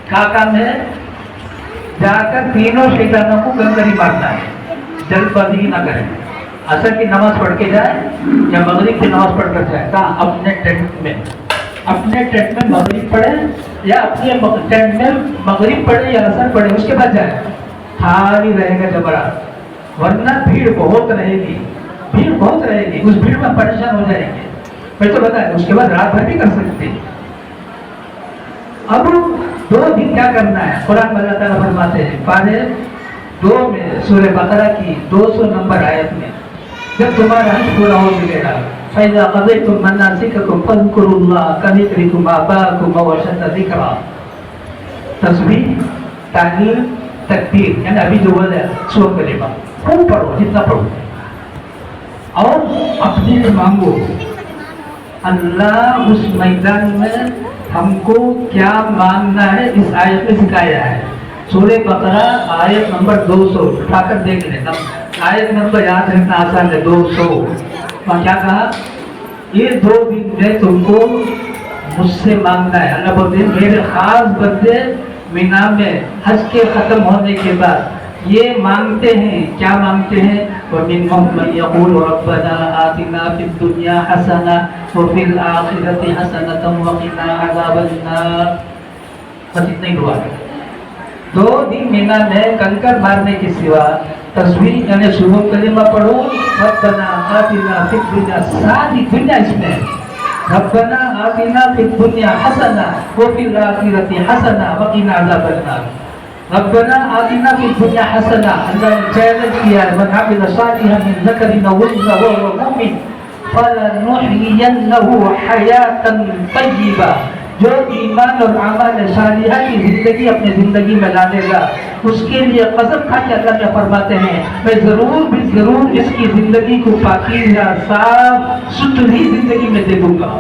کیا کام ہے؟ جا کر تینوں شیطانوں کو گنگری مارنا ہے، جلد بازی نہ کریں، عصر کی نماز پڑھ کے جائیں یا مغرب کی نماز پڑھ کر جائیں، کہاں؟ اپنے ٹینٹ میں، اپنے ٹینٹ میں مغرب پڑھیں یا اپنے ٹینٹ میں مغرب پڑھیں یا عصر پڑھیں، اس کے بعد جائیں، خالی رہے گا جمرہ، ورنہ بھیڑ بہت رہے گی، بھیڑ بہت رہے گی، اس بھیڑ میں پریشان ہو جائیں گے۔ میں تو بتائیں اس کے بعد رات بھر بھی کر سکتے ہیں۔ اب 2 دن کیا کرنا ہے؟ قرآن میں اللہ تعالیٰ فرماتے ہیں پارے 2 میں سورہ بقرہ کی 200 نمبر آیت میں، جب تمہارا حج پورا ہو جائے گا، فَإِذَا قَضَيْتُم مَّنَاسِكَكُمْ فَاذْكُرُوا اللَّهَ كَذِكْرِكُمْ آبَاءَكُمْ وَأَشَدَّ ذِكْرًا۔ تسبیح، تحلیل، تکبیر، یعنی ابھی جو بولے سورہ کلمہ خوب پڑھو، جتنا پڑھو، اور اپنے سے مانگو اللہ اس میدان میں ہم کو کیا مانگنا ہے، اس آیت میں سکھایا ہے۔ سورہ بقرہ آیت نمبر 200 اٹھا کر دیکھ لینا، آیت نمبر یاد رکھنا آسان ہے، 200۔ وہاں کیا کہا؟ یہ 2 دن میں تم کو مجھ سے مانگنا ہے۔ اللہ بولتے ہیں میرے خاص بندے مینا میں حج کے ختم ہونے کے بعد یہ مانگتے ہیں، کیا مانگتے ہیں؟ وَمِنْهُمْ مَن يَقُولُ رَبَّنَا آتِنَا فِي الدُّنْيَا حَسَنَةً وَفِي الْآخِرَةِ حَسَنَةً وَقِنَا عَذَابَ النَّارِ۔ بس اتنا ہی دعا ہے۔ 2 دن مینا میں کنکر مارنے کے سوا تسبیح یعنی سورہ کلمہ پڑھو، ربنا آتنا فی الدنیا، ساری دنیا اس میں ہے، ربنا آتنا فی الدنیا حسنہ وفی الآخرۃ حسنہ وقنا عذاب النار۔ ربنا آتنا فی الدنیا حسنہ، اللہ نے چیلنج کیا ہے، من عمل صالحا من ذکر او انثى وهو مؤمن فلنحيينه حیاتا طیبہ۔ جو ایمان اور اعمال صالحہ کی زندگی اپنے زندگی میں لانے گا، اس کے لیے قسم کھا کے اللہ نے فرماتے ہیں میں ضرور بھی ضرور اس کی زندگی کو پاکیزہ صاف ستھری زندگی میں دے دوں گا۔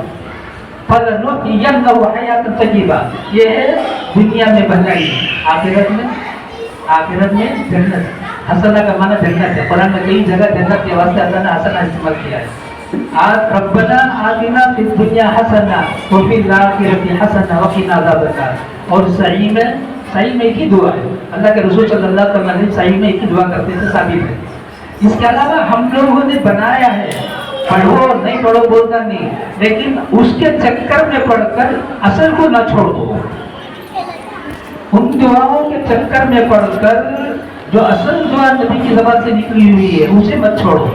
فَلَنُحْيِيَنَّهُ حَيَاةً طَيِّبَةً، یہ ہے دنیا میں بھلائی، آخرت میں جنت۔ حسنہ کا معنی جنت ہے، قرآن میں کئی جگہ جنت کے واسطے اللہ نے حسنہ استعمال کیا ہے۔ ربنا آتنا فی الدنیا حسنہ وفی الآخرۃ حسنہ وقنا عذاب النار۔ اور صحیح میں ایک ہی دعا ہے، اللہ کے رسول صلی اللہ علیہ وسلم صحیح میں ایک ہی دعا کرتے تھے، ثابت ہے۔ اس کے علاوہ ہم لوگوں نے بنایا ہے، پڑھو نہیں پڑھو بولتا نہیں، لیکن اس کے چکر میں پڑھ کر اصل کو نہ چھوڑ دو، ان دعاؤں کے چکر میں پڑھ کر جو اصل دعا نبی کی زبان سے نکلی ہوئی ہے اسے مت چھوڑو۔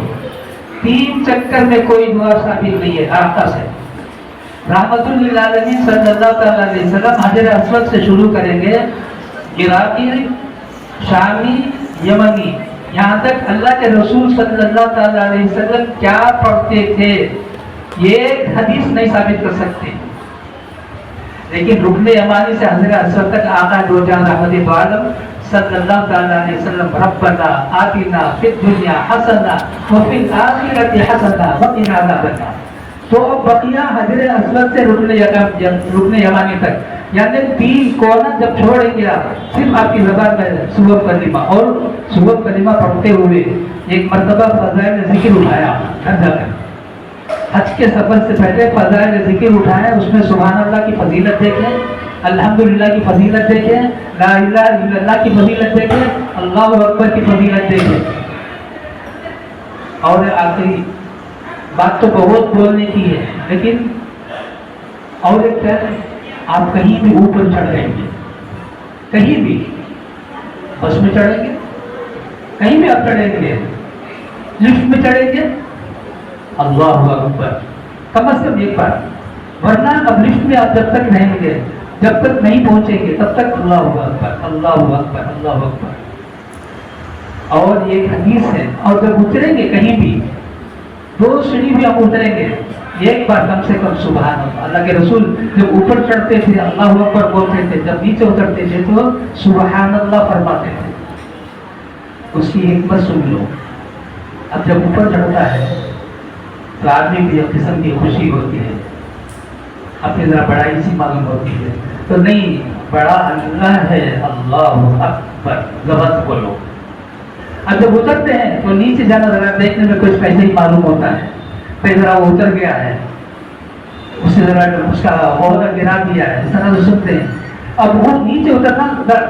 3 چکر میں کوئی دعا ثابت نہیں ہے آقا سے۔ رحمت للعالمین صلی اللہ علیہ وسلم حجر اسود سے شروع کریں گے، عراقی، شامی، یمنی، یہاں تک اللہ کے رسول صلی اللہ علیہ وسلم کیا پڑھتے تھے یہ حدیث نہیں ثابت کر سکتے، لیکن رکن یمانی سے حجر اسود تک آقا دو جہاں رحمت عالم صلی اللہ علیہ وسلم ربنا آتنا فی الدنیا حسنہ وفی الآخرۃ حسنہ وقنا عذاب النار۔ تو بقیہ حجر اسود سے رکن یمانی تک، یعنی 3 کونا جب چھوڑیں گے آپ، صرف آپ کی زبان میں سورہ کلمہ، اور سورہ کلمہ پڑھتے ہوئے ایک مرتبہ فضائل ذکر اٹھایا، گھر جا کر حج کے سفر سے پہلے فضائل ذکر اٹھایا، اس میں سبحان اللہ کی فضیلت دیکھیں، الحمدللہ کی فضیلت دیکھیں، لا الہ الا اللہ کی فضیلت دیکھیں، اللہ اکبر کی فضیلت دیکھیں۔ اور آخری بات تو بہت بولنے کی ہے، لیکن اور ایک آپ کہیں بھی اوپر چڑھ جائیں گے، کہیں بھی بس میں چڑھیں گے، کہیں بھی آپ چڑھیں گے، لفٹ میں چڑھیں گے، اللہ اکبر کم از کم ایک بار، ورنہ اب لفٹ میں آپ جب تک رہیں گے، جب تک نہیں پہنچیں گے تب تک اللہ اکبر اللہ اکبر اللہ اکبر. اور یہ حدیث ہے. اور جب اتریں گے کہیں بھی 2 سیڑھی بھی ہم اتریں گے، ایک بار کم سے کم سبحان اللہ. اللہ کے رسول جب اوپر چڑھتے تھے اللہ اکبر بولتے تھے، جب نیچے اترتے تھے تو سبحان اللہ فرماتے تھے. اس کی حکمت سن لو. اب جب اوپر چڑھتا ہے تو آدمی بھی ایک قسم کی خوشی ہوتی ہے، اپنی ذرا بڑائی سی معلوم ہوتی ہے. تو نہیں، بڑا اللہ ہے، اللہ اکبر زبان بولو. اب جب اترتے ہیں تو نیچے جانا ذرا دیکھنے میں کچھ ایسے ہی معلوم ہوتا ہے، پھر ذرا وہ اتر گیا ہے، اسے ذرا اس کا عہدہ گرا دیا ہے، اس طرح سے سنتے ہیں. اب وہ نیچے اترنا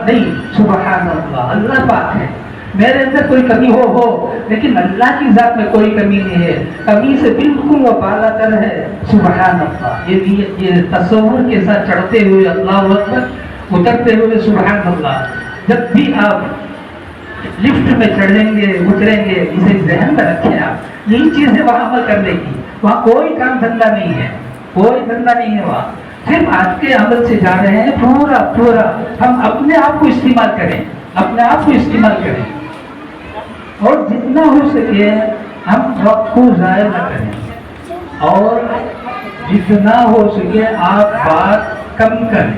نہیں، سبحان اللہ اللہ پاک ہے، میرے اندر کوئی کمی ہو لیکن اللہ کی ذات میں کوئی کمی نہیں ہے، کمی سے بالکل وہ بالا تر ہے، سبحان اللہ. یہ تصور کے ساتھ چڑھتے ہوئے اللہ اکبر، اترتے ہوئے سبحان اللہ. جب بھی آپ لفٹ میں چڑھیں گے اتریں گے، اسے ذہن میں رکھیں. آپ یہی چیز ہے وہاں عمل کرنے کی. وہاں کوئی کام دھندا نہیں ہے، کوئی دھندا نہیں ہے. وہاں صرف آج کے عمل سے جا رہے ہیں، پورا ہم اپنے آپ کو استعمال کریں، اپنے آپ کو استعمال کریں. اور جتنا ہو سکے ہم وقت کو ضائع نہ کریں، اور جتنا ہو سکے آپ بات کم کریں،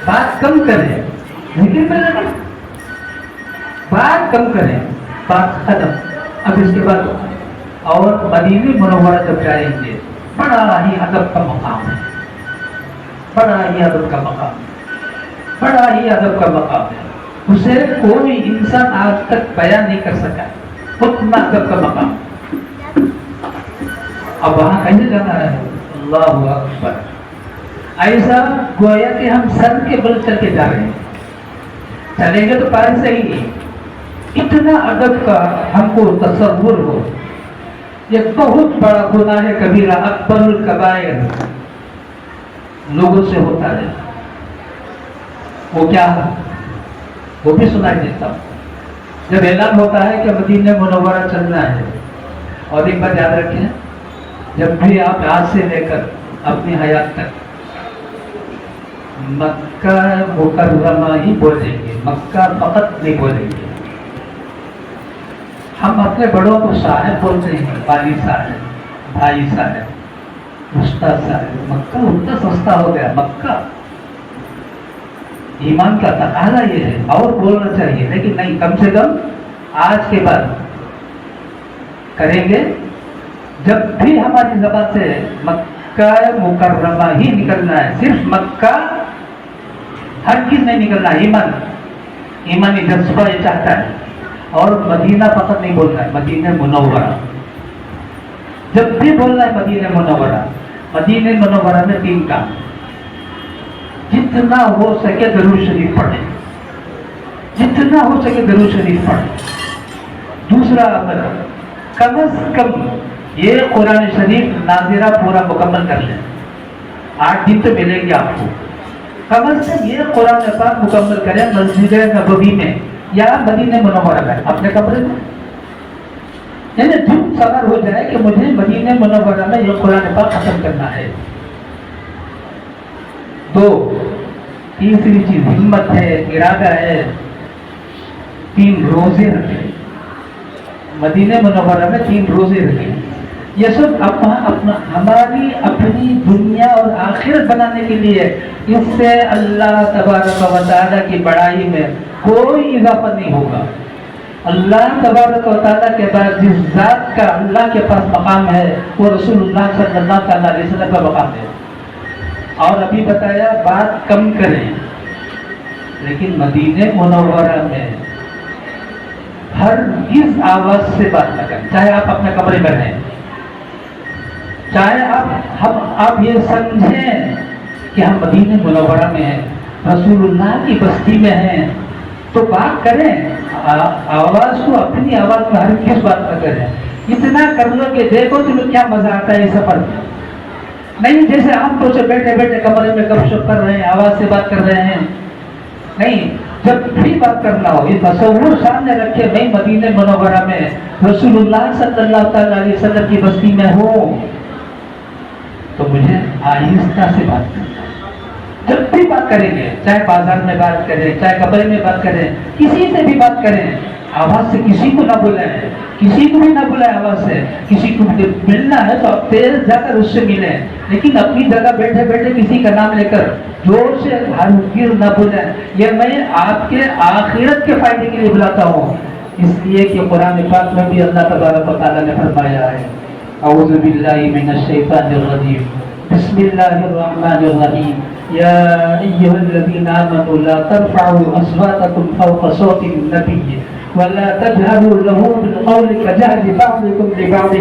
بات کم کریں، ذکر میں لگیں، بات کم کریں، بات ختم. اب اس کے بعد اور مدینہ منورہ جب جائیں گے، بڑا ہی ادب کا مقام ہے، بڑا ہی ادب کا مقام، بڑا ہی ادب کا مقام ہے. اسے کوئی انسان آج تک بیان نہیں کر سکا، اتنا ادب کا مقام. اب وہاں کیسے جانا ہے؟ اللہ اکبر. ایسا گویا کہ ہم سر کے بل چل کے جا رہے ہیں، چلیں گے تو پیر سے ہی. اتنا ادب کا ہم کو تصور ہو. یہ بہت بڑا گناہ ہے کبیرہ، اکبر الکبائر لوگوں سے ہوتا ہے. وہ کیا ہے وہ بھی سنائی دیتا ہوں. جب اعلان ہوتا ہے کہ مدینہ منورہ چلنا ہے، اور ایک بات یاد رکھیں، جب بھی آپ آج سے لے کر اپنی حیات تک مکہ مکرمہ ہی بولیں گے، مکہ فقط نہیں بولیں گے. ہم اپنے بڑوں کو صاحب بولتے ہیں، والد صاحب، بھائی صاحب، استاد صاحب. مکہ اتنا سستا ہو گیا. مکہ ایمان کا تقاضا یہ ہے، اور بولنا چاہیے، لیکن نہیں، کم سے کم آج کے بعد کریں گے. جب بھی ہماری زبان سے مکہ مکرمہ ہی نکلنا ہے، صرف مکہ، ہر چیز نہیں نکلنا. ایمانی جذبہ یہ چاہتا ہے. اور مدینہ فقط نہیں بولنا ہے، مدینہ منورہ. جب بھی بولنا ہے مدینہ منورہ. مدینہ منورہ میں 3 کام. جتنا ہو سکے درود شریف پڑھیں، جتنا ہو سکے درود شریف پڑھیں. دوسرا عمل، کم از کم یہ قرآن شریف ناظرہ پورا مکمل کر لیں. 8 دن تو ملیں گے آپ کو. کم از کم یہ قرآن پاک مکمل کریں مسجد نبوی میں یا مدینہ منورہ میں، اپنے کمرے میں. یعنی دل سوار ہو جائے کہ مجھے مدینہ منورہ میں یہ قرآن پاک ختم کرنا ہے. 2، تیسری چیز ہمت ہے، ارادہ ہے. 3 روزے رکھیں. مدینہ منورہ میں 3 روزے رکھیں. یہ سب ہماری اپنی دنیا اور آخرت بنانے کے لیے. اس سے اللہ تبارک و تعالیٰ کی بڑائی میں کوئی اضافہ نہیں ہوگا. اللہ تبارک و تعالیٰ کے بعد جس ذات کا اللہ کے پاس مقام ہے وہ رسول اللہ صلی اللہ علیہ وسلم کا مقام ہے. اور ابھی بتایا بات کم کریں، لیکن مدینہ منورہ میں ہر اس آواز سے بات نہ کریں. چاہے آپ اپنے کمرے میں رہیں، چاہے آپ یہ سمجھیں کہ ہم مدینہ منورہ میں ہیں، رسول اللہ کی بستی میں ہیں، تو بات کریں. آواز کو اپنی آواز میں ہر کس بات نہ کریں. اتنا کر لو کہ دیکھو تمہیں کیا مزہ آتا ہے اس سفر میں. نہیں جیسے عام طور سے بیٹھے بیٹھے کمرے میں گپ شپ کر رہے ہیں، آواز سے بات کر رہے ہیں. نہیں، جب بھی بات کرنا ہو یہ تصور سامنے رکھے میں مدینہ منورہ میں رسول اللہ صلی اللہ تعالی علیہ وسلم کی بستی میں ہوں تو مجھے آہستہ سے بات کرنا ہے۔ جب بھی بات کریں گے، چاہے بازار میں بات کریں، چاہے کمرے میں بات کریں، کسی سے بھی بات کریں، آواز سے کسی کو نہ بلائیں، کسی کو بھی نہ بلائیں آواز سے۔ کسی کو ملنا ہے تو آپ تیز جا کر اس سے ملیں، لیکن اپنی جگہ بیٹھے بیٹھے کسی کا نام لے کر زور سے ہرگز نہ بلائیں۔ یہ میں آپ کے آخرت کے فائدے کے لیے بلاتا ہوں، اس لیے کہ قرآن پاک میں بھی اللہ تبارک و تعالیٰ نے فرمایا ہے اعوذ باللہ من الشیطان الرجیم بسم اللہ الرحمن الرحیم یا ایھا الذین آمنوا لا ترفعوا اصواتکم فوق صوت النبی ولا تجهروا له بالقول كجهر بعضكم لبعض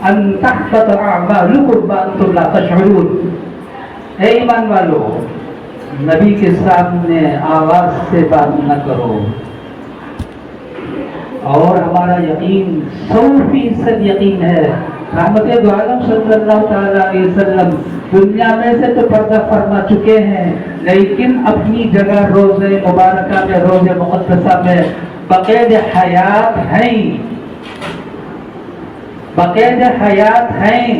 ان تحبط اعمالكم وانتم لا تشعرون۔ اے ایمان والو، نبی کے سامنے آواز سے بات نہ کرو، اور ہمارا یقین 100% یقین ہے رحمت دو عالم صلی اللہ تعالی علیہ وسلم دنیا میں سے تو پردہ فرما چکے ہیں، لیکن اپنی جگہ روز مبارکہ میں، روز مقدسہ میں بقید حیات ہیں، بقید حیات ہیں۔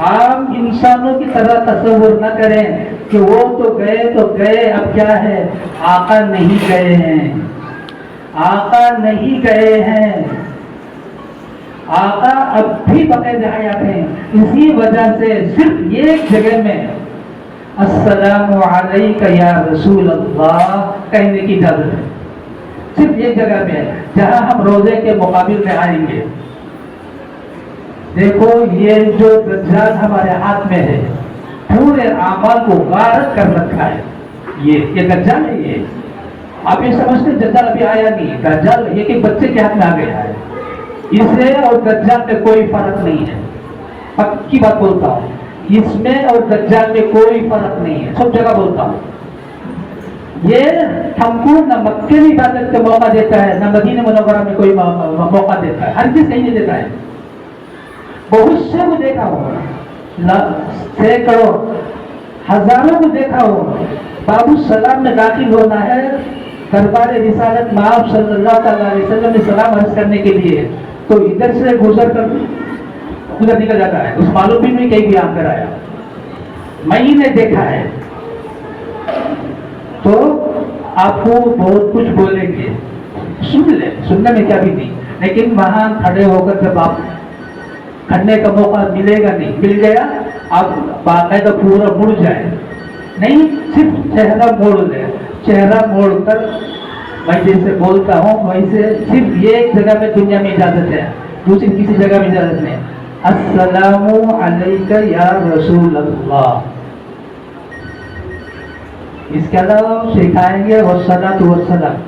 عام انسانوں کی طرح تصور نہ کریں کہ وہ تو گئے اب کیا ہے، آقا نہیں گئے ہیں، آقا نہیں گئے ہیں، آقا اب بھی بقید حیات ہیں۔ اسی وجہ سے صرف ایک جگہ میں السلام علیک یا رسول اللہ کہنے کی اجازت ہے، صرف ایک جگہ میں جہاں ہم روزے کے مقابل میں آئیں گے۔ دیکھو یہ جو دجال ہمارے ہاتھ میں ہے پورے اعمال کو غارت کر رکھا ہے، یہ دجال ہے۔ یہ آپ یہ سمجھتے دجال ابھی آیا نہیں، دجال ایک ایک بچے کے ہاتھ میں آ گیا ہے۔ اسے اور دجال میں کوئی فرق نہیں ہے، پکی بات بولتا ہوں، اس میں اور دجال میں کوئی فرق نہیں ہے، سب جگہ بولتا ہوں۔ یہ ہم کو نہ مکے میں عبادت کا موقع دیتا ہے، نہ مدینہ منورہ میں کوئی موقع دیتا ہے، ہر چیز کہیں نہیں دیتا ہے۔ بہت سے کو دیکھا ہو، سینکڑوں ہزاروں کو دیکھا ہو، باب السلام میں داخل ہونا ہے دربار رسالت میں آپ صلی اللہ تعالی علیہ وسلم میں سلام عرض کرنے کے لیے، تو ادھر سے گزر کر ادھر نکل جاتا ہے، اس معلوم بھی نہیں کہیں بھی آ کر آیا، میں ہی نے دیکھا ہے۔ تو آپ کو بہت کچھ بولیں گے، سن لیں، سننے میں کیا بھی نہیں، لیکن وہاں کھڑے ہو کر جب آپ کھڑنے کا موقع ملے گا، نہیں مل گیا، آپ باقاعدہ پورا مڑ جائیں، نہیں صرف چہرہ موڑ لیں، چہرہ موڑ کر میں جیسے بولتا ہوں ویسے صرف ایک جگہ میں دنیا میں اجازت ہے، دوسری کسی جگہ میں اجازت نہیں۔ السلام علیک یا رسول اللہ، اس کے علاوہ سکھائیں گے والصلاۃ والسلام،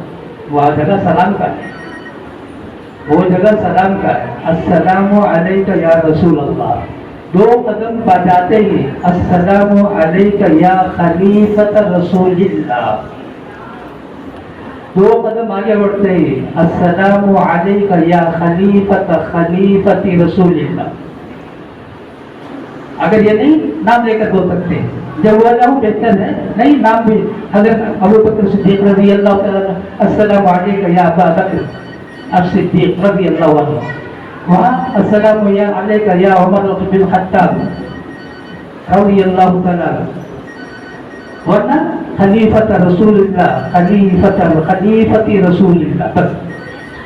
وہاں جگہ سلام کا ہے، وہ جگہ سلام کا ہے۔ السلام علیک یا رسول اللہ، دو قدم بجاتے ہی السلام علیک یا خلیفۃ رسول اللہ، دو قدم آگے بڑھتے ہی السلام علیک یا خلیفۃ رسول اللہ۔ اگر یہ نہیں نام لے کر بول سکتے جب وہ اللہ بہتر ہے، نہیں نام بھی حضرت ابو بکر صدیق رضی اللہ تعالیٰ السلام علیک یا ابا بکر الصدیق رضی اللہ عنہ، وہاں السلام علیک یا عمر بن الخطاب رضی اللہ تعالیٰ، ورنہ خلیفۃ رسول اللہ، خلیفۃ رسول اللہ بس۔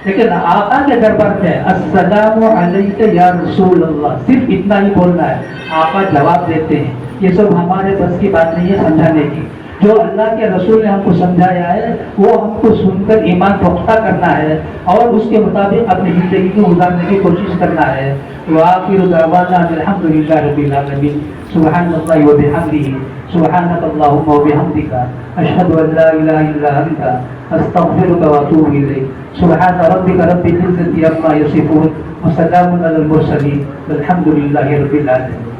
لیکن آقا کے دربار میں السلام علیک یا رسول اللہ صرف اتنا ہی بولنا ہے، آقا جواب دیتے ہیں۔ یہ سب ہمارے بس کی بات نہیں ہے سمجھانے کی، جو اللہ کے رسول نے ہم کو سمجھایا ہے وہ ہم کو سن کر ایمان پختہ کرنا ہے اور اس کے مطابق اپنی زندگی کو گزارنے کی کوشش کرنا ہے۔ وآخر دعوانا الحمد للہ رب العالمین، سبحان اللہ وبحمدہ، سبحانک اللہم وبحمدک، اشہد ان لا الہ الا انت، استغفرک واتوب الیک۔ سبحان ربک رب العزة عما یصفون، وسلام علی المرسلین، والحمد للہ رب العالمین۔